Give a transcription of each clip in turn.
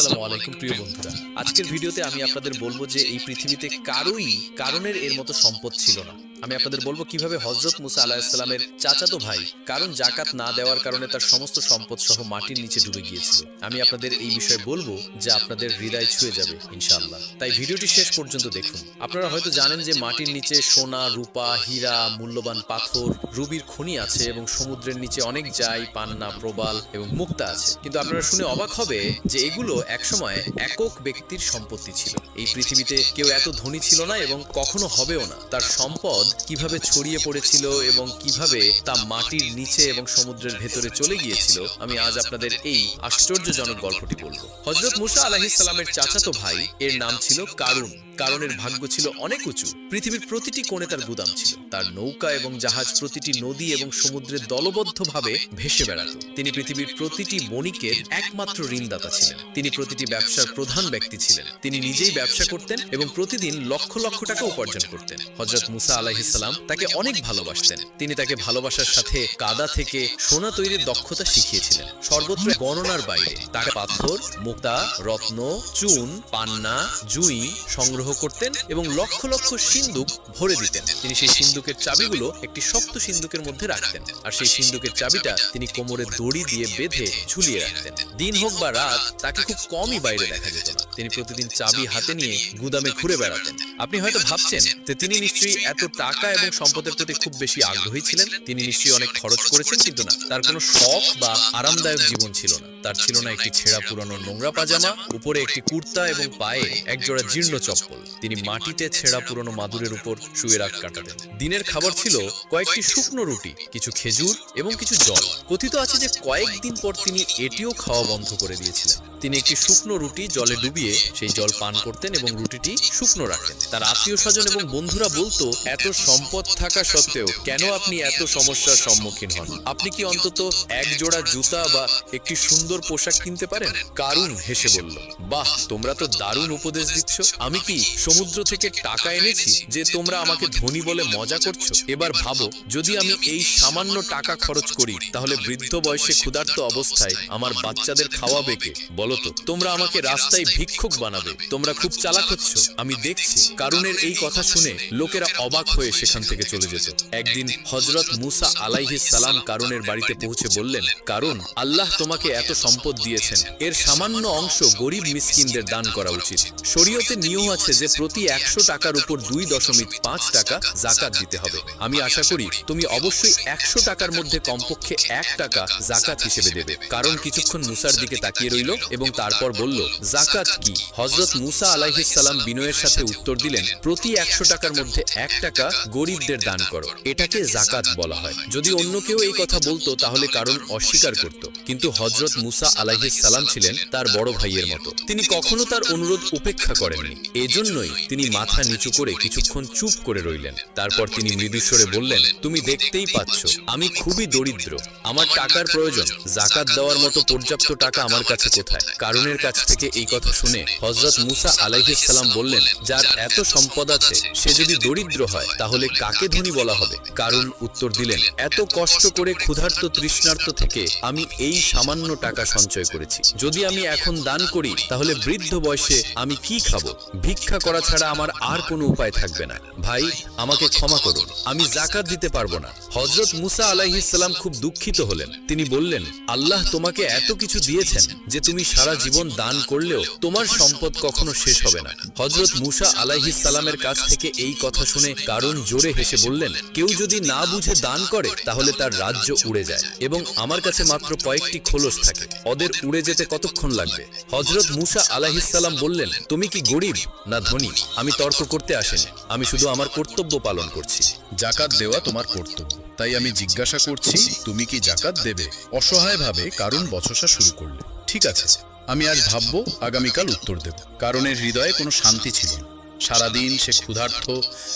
আসসালামু আলাইকুম প্রিয় বন্ধুরা। আজকের ভিডিওতে আমি আপনাদের বলবো যে এই পৃথিবীতে কারোই কারণের এর মতো সম্পদ ছিল না। আমি আপনাদের বলবো কিভাবে হযরত মুসা আলাইহিস সালামের চাচাতো ভাই কারণ যাকাত না দেওয়ার কারণে তার সমস্ত সম্পদ সহ মাটির নিচে ডুবে গিয়েছিল। আমি আপনাদের এই বিষয়ে বলবো যা আপনাদের হৃদয় ছুঁয়ে যাবে ইনশাআল্লাহ। তাই ভিডিওটি শেষ পর্যন্ত দেখুন। আপনারা হয়তো জানেন যে মাটির নিচে সোনা, রূপা, হীরা, মূল্যবান পাথর, রুবির খনি আছে এবং সমুদ্রের নিচে অনেক জাই, পান্না, প্রবাল এবং মুক্তা আছে। কিন্তু আপনারা শুনে অবাক হবে যে এগুলো একসময় একক ব্যক্তির সম্পত্তি ছিল। এই পৃথিবীতে কেউ এত ধনী ছিল না এবং কখনো হবেও না। তার সম্পদ কিভাবে ছড়িয়ে পড়েছিল এবং কিভাবে তা মাটির নিচে এবং সমুদ্রের ভেতরে চলে গিয়েছিল, আমি আজ আপনাদের এই আশ্চর্যজনক গল্পটি বলবো। হযরত মুসা আলাইহিস সালামের চাচাতো ভাই এর নাম ছিল কারুন। কারণের ভাগ্য ছিল অনেক উঁচু। পৃথিবীর প্রতিটি কোণে তার গুদাম ছিল। তার নৌকা এবং জাহাজ প্রতিটি নদী এবং সমুদ্রে দলবদ্ধভাবে ভেসে বেড়াত। তিনি পৃথিবীর প্রতিটি বণিকের একমাত্র ঋণদাতা ছিলেন। তিনি প্রতিটি ব্যবসার প্রধান ব্যক্তি ছিলেন। তিনি নিজেই ব্যবসা করতেন এবং প্রতিদিন লক্ষ লক্ষ টাকা উপার্জন করতেন। হযরত মুসা আলাইহিস সালাম তাকে অনেক ভালোবাসতেন। তিনি তাকে ভালোবাসার সাথে কাদা থেকে সোনা তৈরির দক্ষতা শিখিয়েছিলেন। সর্বত্র গণনার বাইরে তার পাথর, মুক্তা, রত্ন, চুন, পান্না, জুঁই সংগ্রহ করতেন এবং লক্ষ লক্ষ সিন্দুক ভরে দিতেন। তিনি সেই সিন্দুকের চাবিগুলো একটি শক্ত সিন্দুকের মধ্যে রাখতেন, আর সেই সিন্দুকের চাবিটা তিনি কোমরে দড়ি দিয়ে বেঁধে ঝুলিয়ে রাখতেন। দিন হোক বা রাত তাকে খুব কমই বাইরে দেখা যেত না। তিনি প্রতিদিন চাবি হাতে নিয়ে গুদামে ঘুরে বেড়াতেন। আপনি হয়তো ভাবছেন যে তিনি নিশ্চয়ই এত টাকা এবং সম্পদের প্রতি খুব বেশি আগ্রহী ছিলেন। তিনি নিশ্চয়ই অনেক খরচ করেছেন, কিন্তু না, তার কোনো শখ বা আরামদায়ক জীবন ছিল না। তার ছিল না একটি ছেঁড়া পুরানো নোংরা পাজামা, উপরে একটি কুর্তা এবং পায়ে একজোড়া জীর্ণ চপ্পল। তিনি মাটিতে ছেঁড়া পুরনো মাদুরের উপর শুয়ে রাত কাটাতেন। দিনের খাবার ছিল কয়েকটি শুকনো রুটি, কিছু খেজুর এবং কিছু জল। কথিত আছে যে কয়েকদিন পর তিনি এটিও খাওয়া বন্ধ করে দিয়েছিলেন। তিনি একটি শুকনো রুটি জলে ডুবিয়ে সেই জল পান করতেন এবং রুটিটি শুকনো রাখতেন। তার আত্মীয় স্বজন এবং বন্ধুরা বলতো, এত সম্পদ থাকা সত্ত্বেও কেন আপনি এত সমস্যার সম্মুখীন হন? আপনি কি অন্তত এক জোড়া জুতা বা একটি সুন্দর পোশাক কিনতে পারেন? কারুন হেসে বলল, বাহ, তোমরা তো দারুণ উপদেশ দিচ্ছ। আমি কি সমুদ্র থেকে টাকা এনেছি যে তোমরা আমাকে ধনী বলে মজা করছো? এবার ভাবো, যদি আমি এই সামান্য টাকা খরচ করি তাহলে বৃদ্ধ বয়সে ক্ষুধার্ত অবস্থায় আমার বাচ্চাদের খাওয়াবে কে? বলো তো, তোমরা আমাকে রাস্তায় ভিক্ষুক বানাবে। তোমরা খুব চালাক হচ্ছ, আমি দেখছি। কারুনের এই কথা শুনে লোকেরা অবাক হয়ে সেখান থেকে চলে যেত। একদিন হযরত মুসা আলাইহিস সালাম কারুনের বাড়িতে পৌঁছে বললেন, কারুন, আল্লাহ তোমাকে এত সম্পদ দিয়েছেন, এর সামান্য অংশ গরিব মিসকিনদের দান করা উচিত। শরীয়তে নিয়ম আছে যে প্রতি 100 টাকার উপর 2.5 টাকা যাকাত দিতে হবে। আমি আশা করি তুমি অবশ্যই 100 টাকার মধ্যে কমপক্ষে 1 টাকা যাকাত হিসেবে দেবে। কারণ কিছুক্ষণ মুসার দিকে তাকিয়ে রইল এবং তারপর বলল, যাকাত কি? হযরত মুসা আলাইহিস সালাম বিনয়ের সাথে উত্তর দিলেন, প্রতি 100 টাকার মধ্যে 1 টাকা গরিবদের দান করো, এটাকে যাকাত বলা হয়। যদি অন্য কেউ এই কথা বলতো তাহলে কারণ অস্বীকার করত, কিন্তু হযরত মুসা আলাইহিস সালাম ছিলেন তার বড় ভাইয়ের মতো। তিনি কখনো তার অনুরোধ উপেক্ষা করেননি। এজন্যই তিনি মাথা নিচু করে কিছুক্ষণ চুপ করে রইলেন। তারপর তিনি মৃদুস্বরে বললেন, তুমি দেখতেই পাচ্ছ আমি খুবই দরিদ্র, আমার টাকার প্রয়োজন। যাকাত দেওয়ার মতো পর্যাপ্ত টাকা আমার কাছে কোথায়? কারুনের কাছ থেকে এই কথা শুনে হযরত মুসা আলাইহিস সালাম বললেন, যার এত সম্পদ আছে সে যদি দরিদ্র হয় তাহলে কাকে ধনী বলা হবে? কারুন উত্তর দিলেন, এত কষ্ট করে ক্ষুধার্ত তৃষ্ণার্ত থেকে আমি এই সামান্য টাকা সঞ্চয় করেছি। যদি আমি এখন দান করি তাহলে বৃদ্ধ বয়সে আমি কি খাবো? ভিক্ষা করা ছাড়া আমার আর কোনো উপায় থাকবে না। ভাই, আমাকে ক্ষমা করুন, আমি যাকাত দিতে পারবো না। হযরত মুসা আলাইহিস সালাম খুব দুঃখিত হলেন। তিনি বললেন, আল্লাহ তোমাকে এত কিছু দিয়েছেন যে তুমি সারা জীবন দান করলেও তোমার সম্পদ কখনো শেষ হবে না। হযরত মুসা আলাইহিস সালামের কাছ থেকে এই কথা শুনে কারুন জোরে হেসে বললেন, কেউ যদি না বুঝে দান করে তাহলে তার রাজ্য উড়ে যায় এবং আমার কাছে মাত্র কয়েকটি খোলস থাকে, ওদের উড়ে যেতে কতক্ষণ লাগবে? হযরত মুসা আলাইহিস সালাম বললেন, তুমি কি গরিব না ধনী? আমি তর্ক করতে আসিনি, আমি শুধু আমার কর্তব্য পালন করছি। যাকাত দেওয়া তোমার কর্তব্য, তাই আমি জিজ্ঞাসা করছি, তুমি কি যাকাত দেবে? অসহায়ভাবে কারুন বচসা শুরু করলে। ঠিক আছে, আমি আজ ভাববো, আগামীকাল উত্তর দেব। কারণের হৃদয়ে কোনো শান্তি ছিল না। সারাদিন সে ক্ষুধার্ত,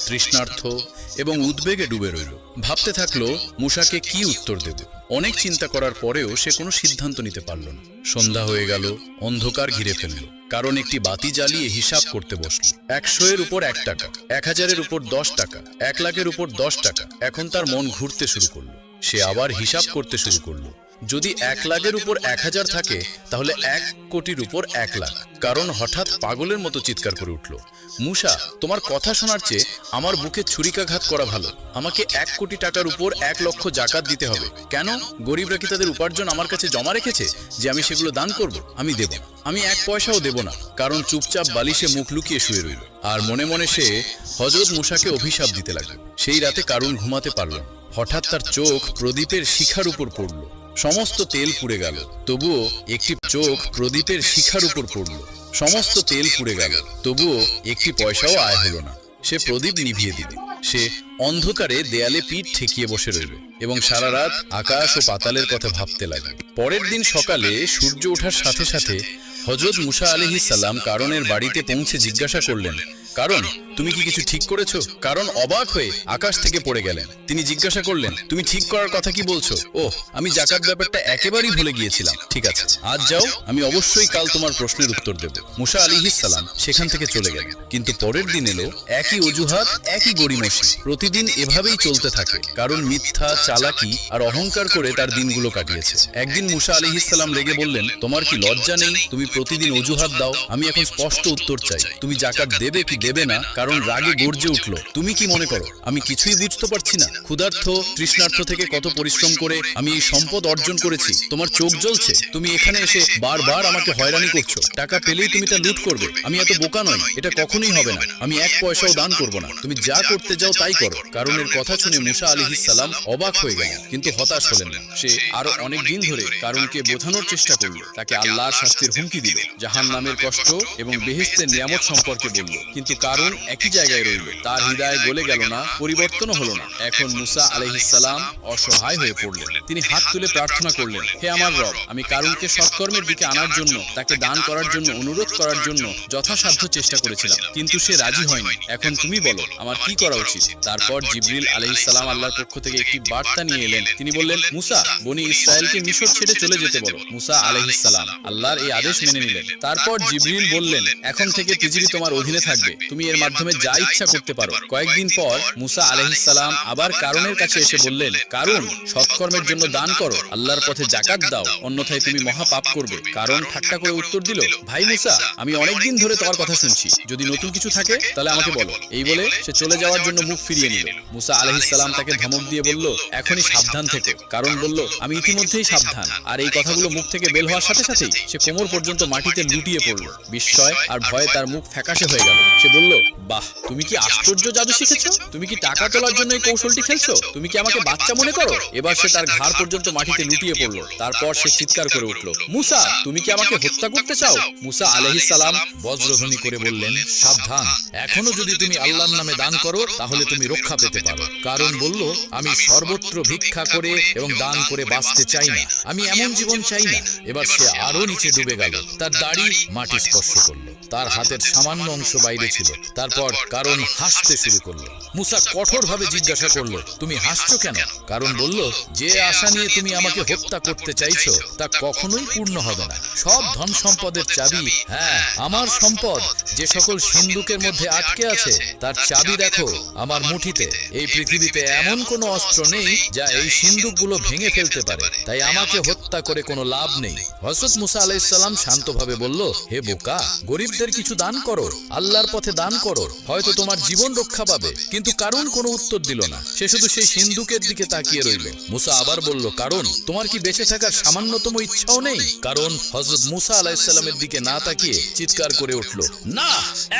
তৃষ্ণার্থ এবং উদ্বেগে ডুবে রইল। ভাবতে থাকলো মুসাকে কি উত্তর দেব। অনেক চিন্তা করার পরেও সে কোনো সিদ্ধান্ত নিতে পারল না। সন্ধ্যা হয়ে গেল, অন্ধকার ঘিরে ফেলল। কারণ একটি বাতি জ্বালিয়ে হিসাব করতে বসল। 100-এর উপর 1 টাকা, 1000-এর উপর 10 টাকা, 1 লাখের উপর 10 টাকা। এখন তার মন ঘুরতে শুরু করলো। সে আবার হিসাব করতে শুরু করলো। যদি 1 লাখের উপর 1000 থাকে তাহলে 1 কোটির উপর 1 লাখ। কারণ হঠাৎ পাগলের মতো চিৎকার করে উঠল, মুসা, তোমার কথা শোনার চেয়ে আমার বুকে ছুরিকাঘাত করা ভালো। আমাকে 1 কোটি টাকার উপর 1 লক্ষ জাকাত দিতে হবে। কেন? গরিবরা কি তাদের উপার্জন আমার কাছে জমা রেখেছে যে আমি সেগুলো দান করব? আমি দেব না, আমি 1 পয়সাও দেব না। কারণ চুপচাপ বালিশে মুখ লুকিয়ে শুয়ে রইল আর মনে মনে সে হযরত মুসাকে অভিশাপ দিতে লাগলো। সেই রাতে কারুন ঘুমাতে পারল না। হঠাৎ তার চোখ প্রদীপের শিখার উপর পড়ল। সমস্ত তেল পুড়ে গেল, তবুও একটি চোখ প্রদীপের শিখার উপর পড়ল। সমস্ত তেল পুড়ে গেল, তবুও একটি পয়সাও আয় হলো না। সে প্রদীপ নিভিয়ে দিল। সে অন্ধকারে দেয়ালে পিঠ ঠেকিয়ে বসে রইল এবং সারা রাত আকাশ ও পাতালের কথা ভাবতে লাগল। পরের দিন সকালে সূর্য ওঠার সাথে সাথে হযরত মুসা আলাইহিস সালাম কারণের বাড়িতে পৌঁছে জিজ্ঞাসা করলেন, কারণ তুমি কি কিছু ঠিক করেছো? কারণ অবাক হয়ে আকাশ থেকে পড়ে গেলেন। তিনি জিজ্ঞাসা করলেন, তুমি ঠিক করার কথা কি বলছো? ওহ, আমি জাকাত ব্যাপারটা একেবারেই ভুলে গিয়েছিলাম। ঠিক আছে, আজ যাও, আমি অবশ্যই কাল তোমার প্রশ্নের উত্তর দেব। মুসা আলাইহিস সালাম সেখান থেকে চলে গেলেন। কিন্তু পরের দিন এলো একই অজুহাত, একই গড়িমসি। প্রতিদিন এভাবেই চলতে থাকে। কারণ মিথ্যা, চালাকি আর অহংকার করে তার দিনগুলো কাটিয়েছে। একদিন মুসা আলাইহিস সালাম রেগে বললেন, তোমার কি লজ্জা নেই? তুমি প্রতিদিন অজুহাত দাও। আমি এখন স্পষ্ট উত্তর চাই, তুমি জাকাত দেবে কি দেবে না? কারণ রাগে গর্জে উঠল, তুমি কি মনে করো আমি কিছুই বুঝতে পারছি না? ক্ষুধার্থ, তৃষ্ণার্থ থেকে কত পরিশ্রম করে আমি এই সম্পদ অর্জন করেছি, তোমার চোখ জ্বলছে। তুমি এখানে এসে বারবার আমাকে হয়রানি করছো। টাকা পেলেই তুমি তা লুট করবে। আমি এত বোকা নই, এটা কখনোই হবে না। আমি 1 পয়সাও দান করব না। তুমি যা করতে যাও তাই করো। কারণের কথা শুনে মুসা আলাইহিস সালাম অবাক হয়ে গেলেন, কিন্তু হতাশ হলেন না। সে আরো অনেক দিন ধরে কারণকে বোঝানোর চেষ্টা করল, তাকে আল্লাহর শাস্তির হুমকি দিল, জাহান্নামের কষ্ট এবং বেহেশতের নিয়ামত সম্পর্কে বলল। কিন্তু কারণ একই জায়গায় রইল। তার হৃদয় গলে গেল না, পরিবর্তনও হলো না। এখন মুসা আলাইহিস সালাম অসহায় হয়ে পড়লেন। তিনি হাত তুলে প্রার্থনা করলেন, হে আমার রব, আমি কারণকে সৎকর্মের দিকে আনার জন্য, তাকে দান করার জন্য, অনুরোধ করার জন্য যথাসাধ্য চেষ্টা করেছিলাম, কিন্তু সে রাজি হয়নি। এখন তুমি বলো আমার কি করা উচিত? তারপর জিবরিল আলাইহিস সালাম আল্লাহর পক্ষ থেকে একটি বার্তা নিয়ে এলেন। তিনি বললেন, মুসা, বনি ইসরায়েলকে মিশর ছেড়ে চলে যেতে বলো। মুসা আলাইহিস সালাম আল্লাহর এই আদেশ মেনে নিলেন। তারপর জিবরিল বললেন, এখন থেকে পৃথিবী তোমার অধীনে থাকবে, তুমি এর মাধ্যমে যা ইচ্ছা করতে পারো। কয়েকদিন পর মুসা আলাইহিস সালাম আবার কারণের কাছে এসে বললেন, কারণ সৎকর্মের জন্য দান করো, আল্লাহর পথে জাকাত দাও, অন্যথায় তুমি মহা পাপ করবে। কারণ ঠাট্টা করে উত্তর দিল, ভাই মুসা, আমি অনেকদিন ধরে তোমার কথা শুনছি, যদি নতুন কিছু থাকে তাহলে আমাকে বলো। এই বলে সে চলে যাওয়ার জন্য মুখ ফিরিয়ে নিল। মুসা আলাইহিস সালাম তাকে ধমক দিয়ে বলল, এখনই সাবধান থেকো। কারণ বলল, আমি ইতিমধ্যেই সাবধান। আর এই কথাগুলো মুখ থেকে বের হওয়ার সাথে সাথেই সে কোমর পর্যন্ত মাটিতে লুটিয়ে পড়ল। বিস্ময় আর ভয়ে তার মুখ ফ্যাকাশে হয়ে গেল। সে বলল, বাহ, তুমি কি আশ্চর্য জাদু শিখেছো? তুমি কি টাকা তোলার জন্য এই কৌশলটি খেলছো? তুমি কি আমাকে বাচ্চা মনে করো? এবার সে তার ঘাড় পর্যন্ত মাটিতে লুটিয়ে পড়ল। তারপর সে চিৎকার করে উঠল, মুসা, তুমি কি আমাকে হত্যা করতে চাও? মুসা আলাইহিস সালাম বজ্রধ্বনি করে বললেন, সাবধান, এখনো যদি তুমি আল্লাহর নামে দান করো তাহলে তুমি রক্ষা পেতে পারো। কারণ বলল, আমি সর্বত্র ভিক্ষা করে এবং দান করে বাঁচতে চাই না, আমি এমন জীবন চাই না। এবার সে আরো নিচে ডুবে গেল। তার দাড়ি মাটি স্পর্শ করলো, তার হাতের সামান্য অংশ বাইরে ছিল। তারপর কারণ হাসতে শুরু করলো। মুসা কঠোরভাবে জিজ্ঞাসা করলো, তুমি হাসছো কেন? কারণ বলল, যে আশা নিয়ে তুমি আমাকে হত্যা করতে চাইছো তা কখনোই পূর্ণ হবে না। সব ধন সম্পদের চাবি, হ্যাঁ, আমার সম্পদ যে সকল সিন্ধুকের মধ্যে আটকে আছে তার চাবি দেখো আমার মুঠিতে। এই পৃথিবীতে এমন কোনো অস্ত্র নেই যা এই সিন্ধুকগুলো ভেঙে ফেলতে পারে, তাই আমাকে হত্যা করে কোনো লাভ নেই। হযরত মুসা আলাইহিস সালাম শান্তভাবে বলল, হে বোকা, গরিবদের কিছু দান করো, আল্লাহর পথে দান করো, হয়তো তোমার জীবন রক্ষা পাবে। কিন্তু কারণ কোনো উত্তর দিল না। সে শুধু সেই সিন্ধুকের দিকে তাকিয়ে রইল। মুসা আবার বলল, কারণ তোমার কি বেঁচে থাকার সামান্যতম ইচ্ছাও নেই? কারণ হযরত মুসা আলাইহিস সালামের দিকে না তাকিয়ে চিৎকার করে উঠল, না,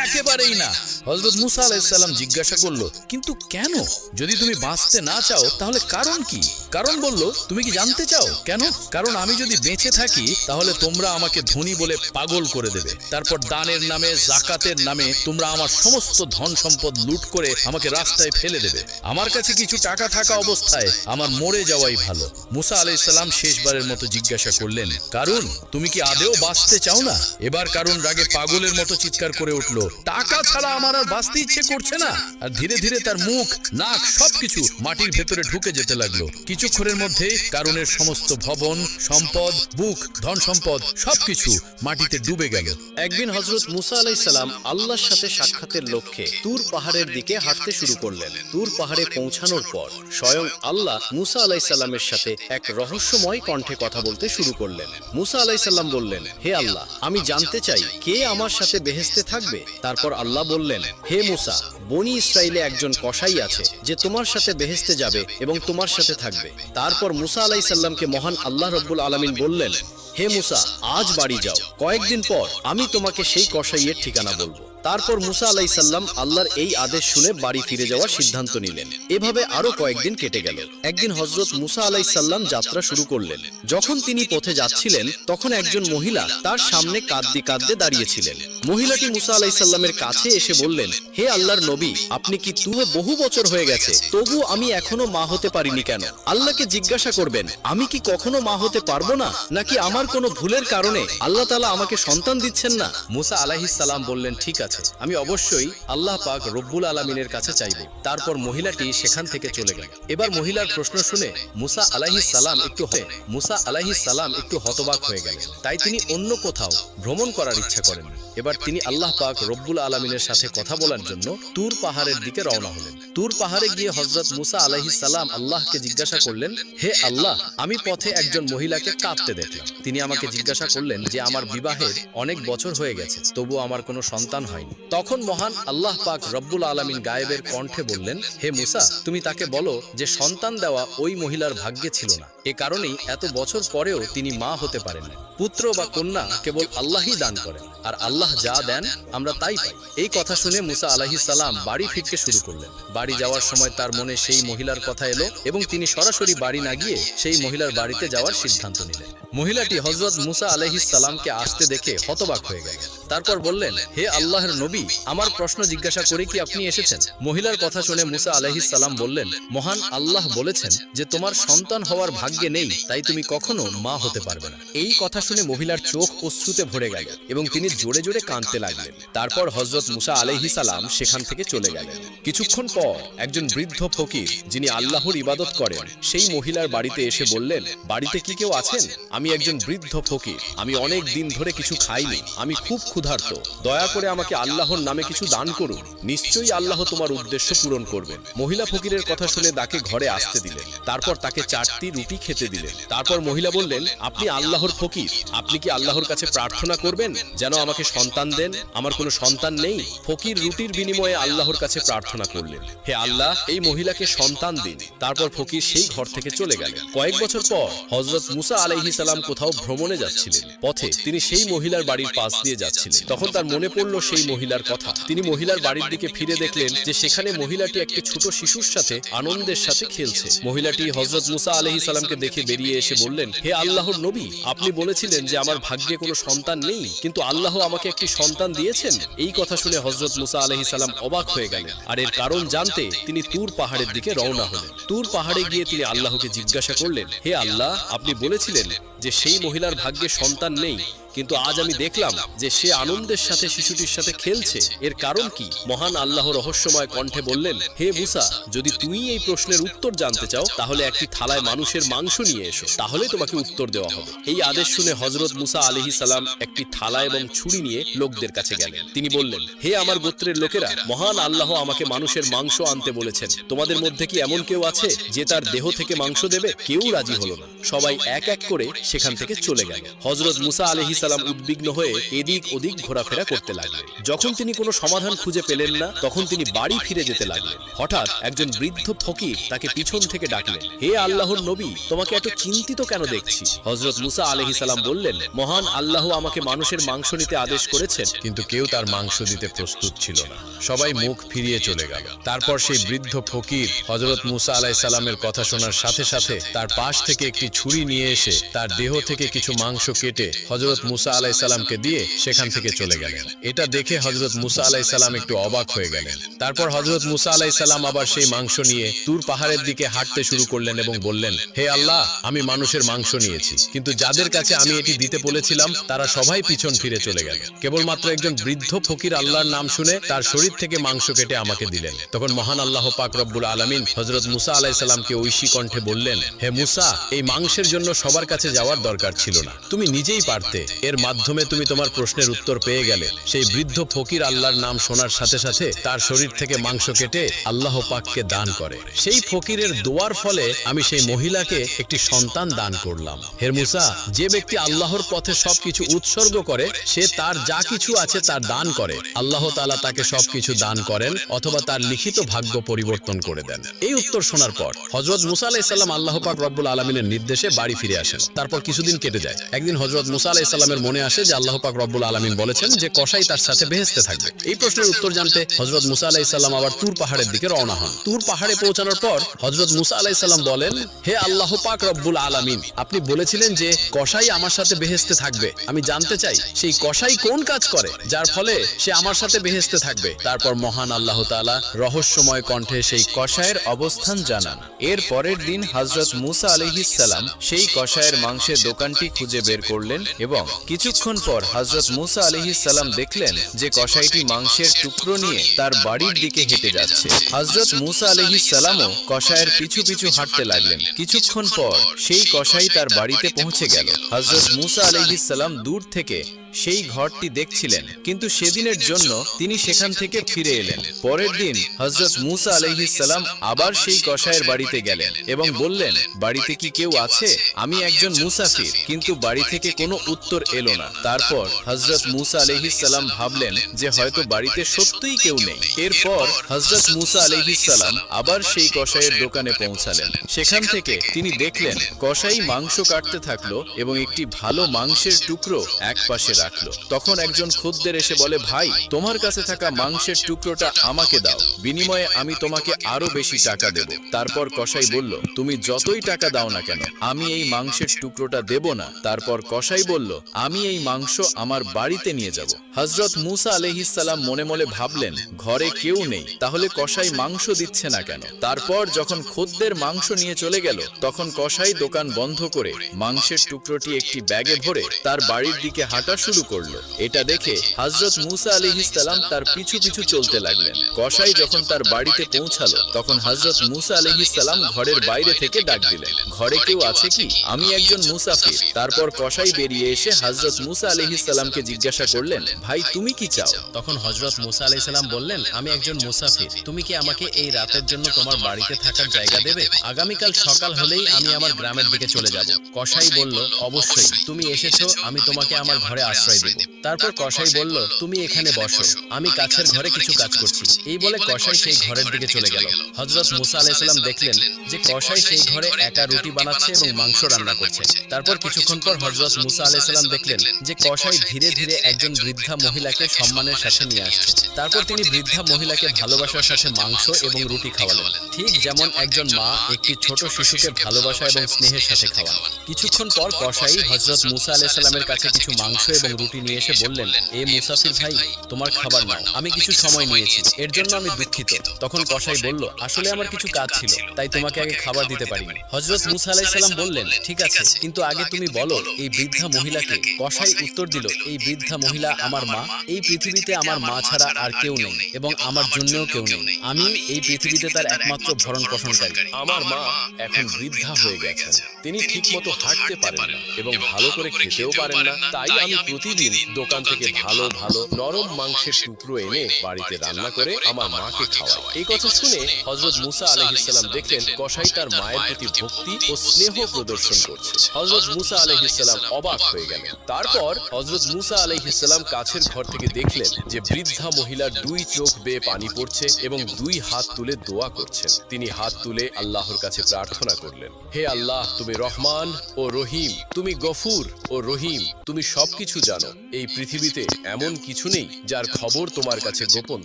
একেবারেই না। হযরত মুসা আলাইহিস সালাম জিজ্ঞাসা করল, কিন্তু কেন? যদি তুমি বাঁচতে না চাও তাহলে কারণ কি? কারণ বলল, তুমি কি জানতে চাও কেন? কারণ আমি যদি বেঁচে থাকি তাহলে তোমরা আমাকে ধনী বলে পাগল করে দেবে। তারপর দানের নামে, যাকাতের নামে তোমরা আমার সমস্ত ধন সম্পদ লুট করে আমাকে রাস্তায় ফেলে দেবে। আমার কাছে কিছু টাকা থাকা অবস্থায় আমার মরে যাওয়াই ভালো। মুসা আলাইহিস সালাম শেষবারের মতো জিজ্ঞাসা করলেন, কারণ তুমি কি আদেও বাঁচতে চাও না? এবার কারণ রাগে পাগলের মতো চিৎকার করে উঠল, টাকা ছাড়া আমার আর বাঁচতে ইচ্ছে করছে না। আর ধীরে ধীরে তার মুখ, নাক সবকিছু মাটির ভেতরে ঢুকে যেতে লাগলো। কিছুক্ষণের মধ্যেই কারণের সমস্ত ভবন, সম্পদ, বুক, ধন সম্পদ সবকিছু মাটিতে ডুবে গেল। একদিন হযরত মুসা আলাইহিস সালাম আল্লাহর সাথে সাথে সাক্ষাতের লক্ষ্যে তুর পাহাড়ের দিকে হাঁটতে শুরু করলেন। তুর পাহাড়ে পৌঁছানোর পর স্বয়ং আল্লাহ মুসা আলাইসাল্লামের সাথে এক রহস্যময় কণ্ঠে কথা বলতে শুরু করলেন। মুসা আলাইসাল্লাম বললেন, হে আল্লাহ, আমি জানতে চাই কে আমার সাথে বেহেশতে থাকবে। তারপর আল্লাহ বললেন, হে মুসা, বনি ইসরাইলে একজন কসাই আছে যে তোমার সাথে বেহেশতে যাবে এবং তোমার সাথে থাকবে। তারপর মুসা আলাইসাল্লামকে মহান আল্লাহ রব্বুল আলামিন বললেন, হে মুসা, আজ বাড়ি যাও, কয়েকদিন পর আমি তোমাকে সেই কসাইয়ের ঠিকানা বলবো। তারপর মুসা আলাইসাল্লাম আল্লাহর এই আদেশ শুনে বাড়ি ফিরে যাওয়ার সিদ্ধান্ত নিলেন। এভাবে আরো কয়েকদিন কেটে গেল। একদিন হযরত মুসা আলাইসাল্লাম যাত্রা শুরু করলেন। যখন তিনি পথে যাচ্ছিলেন তখন একজন মহিলা তার সামনে কাঁদতে কাঁদতে দাঁড়িয়েছিলেন। মহিলাটি মুসা আলাইসাল্লামের কাছে এসে বললেন, হে আল্লাহর নবী, আপনি কি বহু বছর হয়ে গেছে, তবু আমি এখনো মা হতে পারিনি কেন? আল্লাহকে জিজ্ঞাসা করবেন, আমি কি কখনো মা হতে পারবো না, নাকি আমার কোনো ভুলের কারণে আল্লাহ তাআলা আমাকে সন্তান দিচ্ছেন না? মুসা আলাইহিস সালাম বললেন, ঠিক আছে, আমি অবশ্যই আল্লাহ পাক রব্বুল আলামিনের কাছে চাইব। তারপর মহিলাটি সেখান থেকে চলে গেল। এবার মহিলার প্রশ্ন শুনে মুসা আলাইহিস সালাম একটু হতবাক হয়ে গেলেন। তাই তিনি অন্য কোথাও ভ্রমণ করার ইচ্ছা করেন। এবার তিনি আল্লাহ পাক রব্বুল আলামিনের সাথে কথা বলার জন্য তুর পাহাড়ের দিকে রওনা হলেন। তুর পাহাড়ে গিয়ে হযরত মুসা আলাইহিস সালাম আল্লাহকে জিজ্ঞাসা করলেন, হে আল্লাহ, আমি পথে একজন মহিলাকে কাঁদতে দেখলাম। তিনি আমাকে জিজ্ঞাসা করলেন যে আমার বিবাহের অনেক বছর হয়ে গেছে, তবু আমার কোনো সন্তান হয়নি। তখন মহান আল্লাহ পাক রব্বুল আলামিন গায়েবের কণ্ঠে বললেন, হে মুসা, তুমি তাকে বলো যে সন্তান দেওয়া ওই মহিলার ভাগ্যে ছিল না। এ কারণেই এত বছর পরেও তিনি মা হতে পারেন না। পুত্র বা কন্যা কেবল আল্লাহই দান করেন, আর আল্লাহ যা দেন আমরা তাই পাই। এই কথা শুনে মুসা আলাইহিস সালাম বাড়ি ফিরতে শুরু করলেন। বাড়ি যাওয়ার সময় তার মনে সেই মহিলার কথা এলো এবং তিনি সরাসরি বাড়ি না গিয়ে সেই মহিলার বাড়িতে যাওয়ার সিদ্ধান্ত নিলেন। মহিলাটি হযরত মুসা আলাইহিস সালামকে আসতে দেখে হতবাক হয়ে গেলেন। তারপর বললেন, হে আল্লাহর নবী, আমার প্রশ্ন জিজ্ঞাসা করে কি আপনি এসেছেন? মহিলার কথা শুনে মুসা আলাইহিস সালাম বললেন, মহান আল্লাহ বলেছেন যে তোমার সন্তান হওয়ার ভাগ্যে নেই, তাই তুমি কখনো মা হতে পারবে না। এই কথা শুনে মহিলার চোখ অশ্রুতে ভরে গেল এবং তিনি জোরে জোরে কাঁদতে লাগলেন। তারপর হযরত মুসা আলাইহিস সালাম সেখান থেকে চলে গেলেন। কিছুক্ষণ পর একজন বৃদ্ধ ফকির যিনি আল্লাহর ইবাদত করেন সেই মহিলার বাড়িতে এসে বললেন, বাড়িতে কি কেউ আছেন? আমি একজন বৃদ্ধ ফকির, আমি অনেক দিন ধরে কিছু খাইনি, আমি খুব ক্ষুধার্ত, দয়া করে আমাকে আল্লাহর নামে কিছু দান করুন, নিশ্চয়ই আল্লাহ তোমার উদ্দেশ্য পূরণ করবেন। মহিলা ফকিরের কথা শুনে তাকে ঘরে আসতে দিলেন। তারপর তাকে 4টি রুটি খেতে দিলেন। তারপর মহিলা বললেন, আপনি আল্লাহর ফকির, আপনি কি আল্লাহর কাছে প্রার্থনা করবেন যেন আমাকে সন্তান দেন? আমার কোনো সন্তান নেই। ফকির রুটির বিনিময়ে আল্লাহর কাছে প্রার্থনা করলেন, হে আল্লাহ, এই মহিলাকে সন্তান দিন। তারপর ফকির সেই ঘর থেকে চলে গেলেন। কয়েক বছর পর হযরত মুসা আলাইহিস সালাম কোথাও ভ্রমণে যাচ্ছিলেন। পথে তিনি সেই মহিলার বাড়ির পাশ দিয়ে যাচ্ছিলেন। তখন তার মনে পড়ল সেই মহিলার কথা। তিনি মহিলার বাড়ির দিকে ফিরে দেখলেন যে সেখানে মহিলাটি একটি ছোট শিশুর সাথে আনন্দের সাথে খেলছে। মহিলাটি হযরত মুসা আলাইহিস সালামকে দেখে বেরিয়ে এসে বললেন, হে আল্লাহর নবী, আপনি বলেছিলেন যে আমার ভাগ্যে কোনো সন্তান নেই, কিন্তু আল্লাহ আমাকে একটি সন্তান দিয়েছেন। এই কথা শুনে হযরত মুসা আলাইহিস সালাম অবাক হয়ে গেলেন। আর এর কারণ জানতে তিনি তুর পাহাড়ের দিকে রওনা হলেন। তুর পাহাড়ে গিয়ে তিনি আল্লাহকে জিজ্ঞাসা করলেন, হে আল্লাহ, আপনি বলেছিলেন যে সেই মহিলার ভাগ্যে সন্তান নেই, কিন্তু আজ আমি দেখলাম যে সে আনন্দের সাথে শিশুটির সাথে খেলছে। এর কারণ কি? মহান আল্লাহ রহস্যময় কণ্ঠে বললেন, হে মুসা, যদি তুমি এই প্রশ্নের উত্তর জানতে চাও তাহলে একটি থালায় মানুষের মাংস নিয়ে এসো, তাহলে তোমাকে উত্তর দেওয়া হবে। এই আদেশ শুনে হযরত মুসা আলাইহিস সালাম একটি থালা এবং ছুরি নিয়ে লোকদের কাছে গেলেন। তিনি বললেন, হে আমার গোত্রের লোকেরা, মহান আল্লাহ আমাকে মানুষের মাংস আনতে বলেছেন। তোমাদের মধ্যে কি এমন কেউ আছে যে তার দেহ থেকে মাংস দেবে? কেউ রাজি হলো না। সবাই এক এক করে সেখান থেকে চলে গেল। হযরত মুসা আলাইহিস সালাম উদ্বিগ্ন হয়ে এদিক ওদিক ঘোরাফেরা করতে লাগলেন। যখন তিনি কোনো সমাধান খুঁজে পেলেন না তখন তিনি বাড়ি ফিরে যেতে লাগলেন। হঠাৎ একজন বৃদ্ধ ফকির তাকে পিছন থেকে ডাকলেন, হে আল্লাহর নবী, তোমাকে এত চিন্তিত কেন দেখছি? হযরত মুসা আলাইহিস সালাম বললেন, মহান আল্লাহ আমাকে মানুষের মাংস নিতে আদেশ করেছেন, কিন্তু কেউ তার মাংস দিতে প্রস্তুত ছিল না। সবাই মুখ ফিরিয়ে চলে গেল। তারপর সেই বৃদ্ধ ফকির হযরত মুসা আলাইহিস সালামের কথা শোনার সাথে সাথে তার পাশ থেকে একটি ছুরি নিয়ে এসে তার দেহ থেকে কিছু মাংস কেটে হযরত মুসা আলাইহিস সালামকে দিয়ে সেখান থেকে চলে গেলেন। এটা দেখে হযরত মুসা আলাইহিস সালাম একটু অবাক হয়ে গেলেন। তারপর হযরত মুসা আলাইহিস সালাম আবার সেই মাংস নিয়ে তুর পাহাড়ের দিকে হাঁটতে শুরু করলেন এবং বললেন, হে আল্লাহ, আমি মানুষের মাংস নিয়েছি, কিন্তু যাদের কাছে আমি এটি দিতে বলেছিলাম তারা সবাই পিছন ফিরে চলে গেল। কেবলমাত্র একজন বৃদ্ধ ফকির আল্লাহর নাম শুনে তার শরীর থেকে মাংস কেটে আমাকে দিলেন। তখন মহান আল্লাহ পাক রব্বুল আলামিন হযরত মুসা আলাইহিস সালামকে ঐশী কণ্ঠে বললেন, হে মুসা, এই মাংসের জন্য সবার কাছে যাওয়ার দরকার ছিল না, তুমি নিজেই পারতে এর মাধ্যমে তুমি তোমার প্রশ্নের উত্তর পেয়ে গেলে। সেই বৃদ্ধ ফকির আল্লাহর নাম শোনার সাথে সাথে তার শরীর থেকে মাংস কেটে আল্লাহ পাককে দান করে। সেই ফকিরের দোয়ার ফলে আমি সেই মহিলাকে একটি সন্তান দান করলাম। হে মুসা, যে ব্যক্তি আল্লাহর পথে সবকিছু উৎসর্গ করে সে তার যা কিছু আছে তার দান করে, আল্লাহ তাআলা তাকে সবকিছু দান করেন অথবা তার লিখিত ভাগ্য পরিবর্তন করে দেন। এই উত্তর শোনার পর হযরত মুসা আলাইহিস সালাম আল্লাহ পাক রব্বুল আলামিনের নির্দেশে বাড়ি ফিরে আসেন। তারপর কিছুদিন কেটে যায়। একদিন হযরত মুসা আলাইহিস সালামের মনে আসে যে আল্লাহ পাক রব্বুল আলামিন বলেছেন যে কসাই তার সাথে বেহেশতে থাকবে। এই প্রশ্নের উত্তর জানতে হযরত মুসা আলাইহিস সালাম আবার তুর পাহাড়ের দিকে রওনা হন। তুর পাহাড়ে পৌঁছানোর পর হযরত মুসা আলাইহিস সালাম বলেন, হে আল্লাহ পাক রব্বুল আলামিন, আপনি বলেছিলেন যে কসাই আমার সাথে বেহেশতে থাকবে। আমি জানতে চাই সেই কসাই কোন কাজ করে যার ফলে সে আমার সাথে বেহেশতে থাকবে। তারপর মহান আল্লাহ তাআলা রহস্যময় কণ্ঠে সেই কসাইয়ের অবস্থান জানান। এর পরের দিন হযরত মুসা আলাইহিস সালাম সেই কসাইয়ের মাংসের দোকানটি খুঁজে বের করলেন এবং কিছুক্ষণ পর হযরত মুসা আলাইহিস সালাম দেখলেন যে কসাইটি মাংসের টুকরো নিয়ে তার বাড়ির দিকে হেঁটে যাচ্ছে। হযরত মুসা আলাইহিস সালামও কসাইয়ের পিছু পিছু হাঁটতে লাগলেন। কিছুক্ষণ পর সেই কসাই তার বাড়িতে পৌঁছে গেল। হযরত মুসা আলাইহিস সালাম দূর থেকে সেই ঘরটি দেখছিলেন, কিন্তু সেদিনের জন্য তিনি সেখান থেকে ফিরে এলেন। পরের দিন হযরত মুসা আলাইহিস সালাম আবার সেই কসাইয়ের বাড়িতে গেলেন এবং বললেন, বাড়িতে কি কেউ আছে? আমি একজন মুসাফির। কিন্তু বাড়ি থেকে কোনো উত্তর এলো না। তারপর হযরত মুসা আলাইহিস সালাম ভাবলেন যে হয়তো বাড়িতে সত্যিই কেউ নেই। এরপর হযরত মুসা আলাইহিস সালাম আবার সেই কসাইয়ের দোকানে পৌঁছালেন। সেখান থেকে তিনি দেখলেন কসাই মাংস কাটতে থাকলো এবং একটি ভালো মাংসের টুকরো এক পাশে রাখলো। তখন একজন খদ্দের এসে বলে, ভাই, তোমার কাছে থাকা মাংসের টুকরোটা আমাকে দাও, বিনিময়ে আমি তোমাকে আরো বেশি টাকা দেব। তারপর কসাই বলল, তুমি যতই টাকা দাও না কেন আমি এই মাংসের টুকরোটা দেব না। তারপর কসাই বলল, আমি এই মাংস আমার বাড়িতে নিয়ে যাব। হযরত মুসা আলাইহিস সালাম মনে মনে ভাবলেন, ঘরে কেউ নেই, তাহলে কসাই মাংস দিচ্ছে না কেন? তারপর যখন খদ্দের মাংস নিয়ে চলে গেল তখন কসাই দোকান বন্ধ করে মাংসের টুকরোটি একটি ব্যাগে ভরে তার বাড়ির দিকে হাঁটা শুরু করলো। এটা দেখে হযরত মুসা আলাইহিস সালাম তার পিছু পিছু চলতে লাগলেন। কসাই যখন তার বাড়িতে পৌঁছালো তখন হযরত মুসা আলাইহিস সালাম ঘরের বাইরে থেকে ডাক দিলেন, ঘরে কেউ আছে কি? আমি একজন মুসাফির। তারপর কসাই বেরিয়ে এসে হযরত মুসা আলাইহিস সালামকে জিজ্ঞাসা করলেন, ভাই, তুমি কি চাও? তখন হযরত মুসা আলাইহিস সালাম বললেন, আমি একজন মুসাফির। তুমি কি আমাকে এই রাতের জন্য তোমার বাড়িতে থাকার জায়গা দেবে? আগামীকাল সকাল হলেই আমি আমার গ্রামের দিকে চলে যাব। কসাই বলল, অবশ্যই, তুমি এসেছো, আমি তোমাকে আমার ঘরে আশ্রয় দেব। তারপর কসাই বলল, তুমি এখানে বসো, আমি কাছের ঘরে কিছু কাজ করছি। এই বলে কসাই সেই ঘরের দিকে চলে গেল। হযরত মুসা আলাইহিস সালাম দেখলেন যে কসাই সেই ঘরে একা রুটি বানাচ্ছে এবং মাংস রান্না করছে। তারপর কিছুক্ষণ পর হযরত মুসা আলাইহিস সালাম দেখলেন যে কসাই ধীরে ধীরে একজন বৃদ্ধা মহিলাকে সম্মানের সাথে নিয়ে আসছে। তারপর তিনি বৃদ্ধা মহিলাকে ভালোবাসার সাথে মাংস এবং রুটি খাওয়ালেন, ঠিক যেমন একজন মা একটি ছোট শিশুকে ভালোবাসা এবং স্নেহের সাথে খাওয়ান। কিছুক্ষণ পর কসাই হযরত মুসা আলাইহিস সালামের কাছে কিছু মাংস এবং রুটি নিয়ে এসে বললেন, এ মুসাফির ভাই, তোমার খাবার নাও, আমি কিছু সময় নিয়েছি, এর জন্য আমি দুঃখিত। তখন কসাই বলল, আসলে আমার কিছু কাজ ছিল, তাই তোমাকে আগে খাবার দিতে পারিনি। হযরত মুসা আলাইহিস সালাম বললেন, ঠিক আছে, কিন্তু আগে তুমি বলো এই বৃদ্ধা মহিলাকে। কসাই উত্তর দিল, এই বৃদ্ধা মহিলা আমার মা। এই পৃথিবীতে আমার মা ছাড়া আর কেউ নেই এবং আমার জন্যও কেউ নেই। আমি এই পৃথিবীতে তার একমাত্র ভরণ পোষণকারী। আমার মা এখন বৃদ্ধা হয়ে গেছেন, তিনি ঠিকমতো হাঁটতে পারেন না এবং ভালো করে খেতেও পারেন না। তাই আমি প্রতিদিন দোকান থেকে ভালো ভালো নরম মাংসের টুকরো এনে বাড়িতে রান্না করে আমার মাকে খাওয়াই। এই কথা শুনে হযরত মুসা আলাইহিস সালাম দেখলেন কসাই তার মায়ের প্রতি ভক্তি ও স্নেহ প্রদর্শন করছে। হযরত মুসা আলাইহিস সালাম অবাক হয়ে গেলেন। তারপর হযরত মুসা আলাইহিস সালাম কাছের ঘর থেকে দেখলেন যে বৃদ্ধা মহিলার দুই চোখ বেয়ে পানি পড়ছে এবং দুই হাত তুলে দোয়া করছেন। তিনি হাত তুলে আল্লাহর কাছে প্রার্থনা করলেন, হে আল্লাহ, তুমি রহমান ও রহিম, তুমি গফুর ও রহিম, তুমি সবকিছু জানো। এই পৃথিবীতে এমন কিছু নেই যার খবর তোমার কাছে গোপন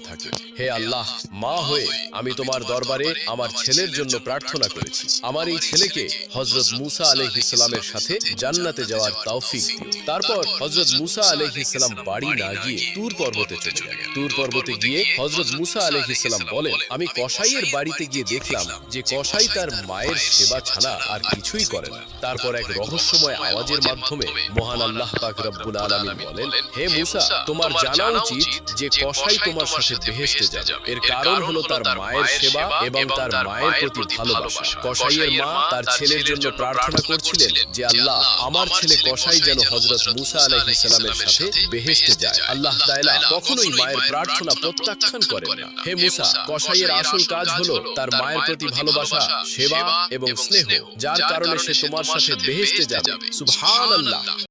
থাকে। হে আল্লাহ, মা হয়ে আমি তোমার দরবারে আমার ছেলের জন্য প্রার্থনা করেছি। আমার এই ছেলেকে হযরত মুসা আলাইহিস সালামের সাথে জান্নাতে যাওয়ার তৌফিক দিও। তারপর হযরত মুসা আলাইহিস সালাম বাড়ি না গিয়ে তুর পর্বতে চলে গেলেন। তুর পর্বতে গিয়ে হযরত মুসা আলাইহিস সালাম বলেন, আমি কসাইয়ের বাড়িতে গিয়ে দেখলাম যে কসাই তার মায়ের সেবা ছাড়া আর কিছুই করে না। তারপর এক রহস্যময় আওয়াজের মাধ্যমে মহান আল্লাহ পাক রব্বুল আলামিন বলেন, হে মুসা, তোমার জানা উচিত যে কসাই তোমার সাথে বেহেশতে যাবে। এর কারণ হলো তার মায়ের সেবা এবং তার মায়ের প্রতি ভালোবাসা। কসাইয়ের মা তার ছেলের জন্য প্রার্থনা করছিলেন যে আল্লাহ, আমার ছেলে কসাই যেন হযরত মুসা আলাইহিস সালামের সাথে বেহেশতে যায়। আল্লাহ তাআলা কখনোই মায়ের প্রার্থনা প্রত্যাখ্যান করেন না। হে মুসা, কসাইয়ের আসল কাজ হলো তার মায়ের প্রতি ভালোবাসা, সেবা এবং স্নেহ, যার কারণে সে তোমার সাথে বেহেশতে যাবে। সুবহানাল্লাহ।